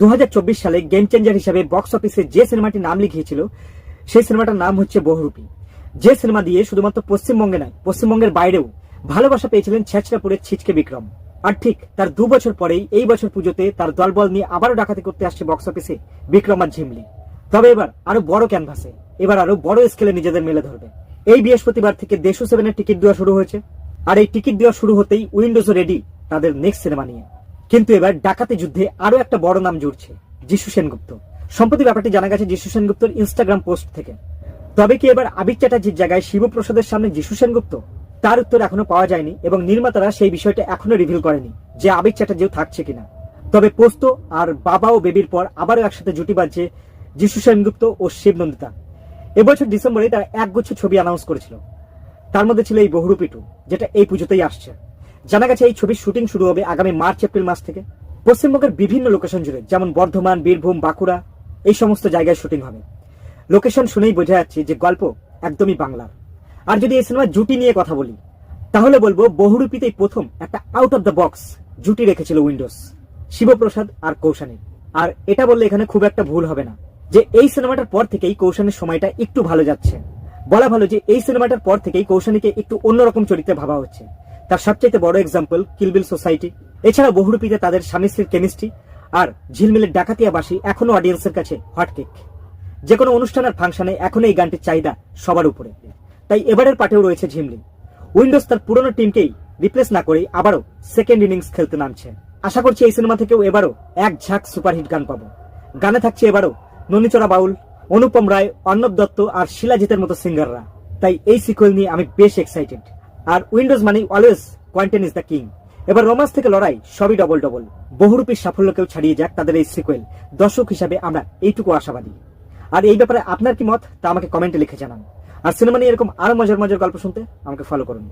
2024 সালে game changer হিসেবে box অফিসে যে সিনেমাটি নাম লিখিয়েছিল সেই সিনেমাটার নাম হচ্ছে বহুরূপী। যে সিনেমা দিয়ে শুধুমাত্র পশ্চিমবঙ্গে নয়, পশ্চিমবঙ্গের বাইরেও ভালোবাসা পেয়েছিলেন ছেচড়াপুরের ছিচকে বিক্রম। আর ঠিক তার 2 বছর পরেই এই বছর পুজোতে তার দলবল নিয়ে আবারও ডাকাতি করতে আসছে বক্স অফিসে বিক্রম আর ঝিমলি। তবে এবার আরো বড় ক্যানভাসে, এবার আরো বড় স্কেলে নিজেদের মেলে ধরবে। এই বৃহস্পতিবার থেকে দেশু 7 এর টিকিট দেওয়া শুরু হয়েছে, আর এই টিকিট দেওয়া শুরু হতেই উইন্ডোজও রেডি তাদের নেক্সট সিনেমা নিয়ে। কিন্তু এবার ডাকাতি যুদ্ধে আরো একটা বড় নাম জুড়ছে, যিশু সেনগুপ্ত। সম্প্রতি ব্যাপারটি জানা গেছে যিশু সেনগুপ্তর ইনস্টাগ্রাম পোস্ট থেকে। তবে কি এবার আবির চ্যাটার্জির জায়গায় শিবপ্রসাদের সামনে যিশু সেনগুপ্ত? তার উত্তর এখনো পাওয়া যায়নি এবং নির্মাতারা সেই বিষয়টা এখনো রিভিল করেনি যে আবির চ্যাটার্জিও থাকছে কিনা। তবে পোস্ত আর বাবা ও বেবির পর আবারও একসাথে জুটি বাজছে যিশু সেনগুপ্ত ও শিবনন্দিতা। এবছর ডিসেম্বরে তারা একগুচ্ছ ছবি অ্যানাউন্স করেছিল, তার মধ্যে ছিল এই বহুরূপী 2, যেটা এই পুজোতেই আসছে। জানা গেছে এই ছবির শুটিং শুরু হবে আগামী মার্চ-এপ্রিল মাস থেকে। পশ্চিমবঙ্গের বিভিন্ন লোকেশন জুড়ে, যেমন বর্ধমান, বীরভূম, বাঁকুড়া, এই সমস্ত জায়গায় শুটিং হবে। লোকেশন শুনেই বোঝা যাচ্ছে যে গল্প একদমই বাংলার। আর যদি এই সিনেমার জুটি নিয়ে কথা বলি, তাহলে বলবো বহুরূপীতেই প্রথম একটা আউট অফ দ্য বক্স জুটি রেখেছিল উইন্ডোজ, শিবপ্রসাদ আর কৌশানী। আর এটা বললে এখানে খুব একটা ভুল হবে না যে এই সিনেমাটার পর থেকেই কৌশানীর সময়টা একটু ভালো যাচ্ছে। বলা ভালো যে এই সিনেমাটার পর থেকেই কৌশানীকে একটু অন্যরকম চরিত্রে ভাবা হচ্ছে। তার সবচেয়ে বড় এক্সাম্পল কিল বিল সোসাইটি। এছাড়া বহুরূপীতে তাদের স্বামী স্ত্রীর কেমিস্ট্রি আর ঝিলমিলের ডাকাতিয়াবাসী এখনো অডিয়েন্সের কাছে হটকেক। যে কোনো অনুষ্ঠান আর ফাংশনে এখন এই গানটির চাহিদা সবার উপরে। তাই এবারের পাটেও রয়েছে ঝিমলি। উইন্ডোজ তার পুরনো টিমকেই রিপ্লেস না করেই আবারও সেকেন্ড ইনিংস খেলতে নামছে। আশা করছি এই সিনেমা থেকেও এবারও এক ঝাঁক সুপারহিট গান পাবো। গানে থাকছে এবারও ননীচরা বাউল, অনুপম রায়, অর্ণব দত্ত আর শিলাজিতের মতো সিঙ্গাররা। তাই এই সিকুয়েল নিয়ে আমি বেশ এক্সাইটেড। আর উইন্ডোজ মানেই always content is the king. এবার রোমান্স থেকে লড়াই সবই ডবল ডবল। বহুরূপীর সাফল্যকেও ছাড়িয়ে যাক তাদের এই সিকুয়েল। দর্শক হিসাবে আমরা এইটুকু আশাবাদী। আর এই ব্যাপারে আপনার কি মত তা আমাকে কমেন্টে লিখে জানান। আর সিনেমা নিয়ে এরকম আরো মজার মজার গল্প শুনতে আমাকে ফলো করুন।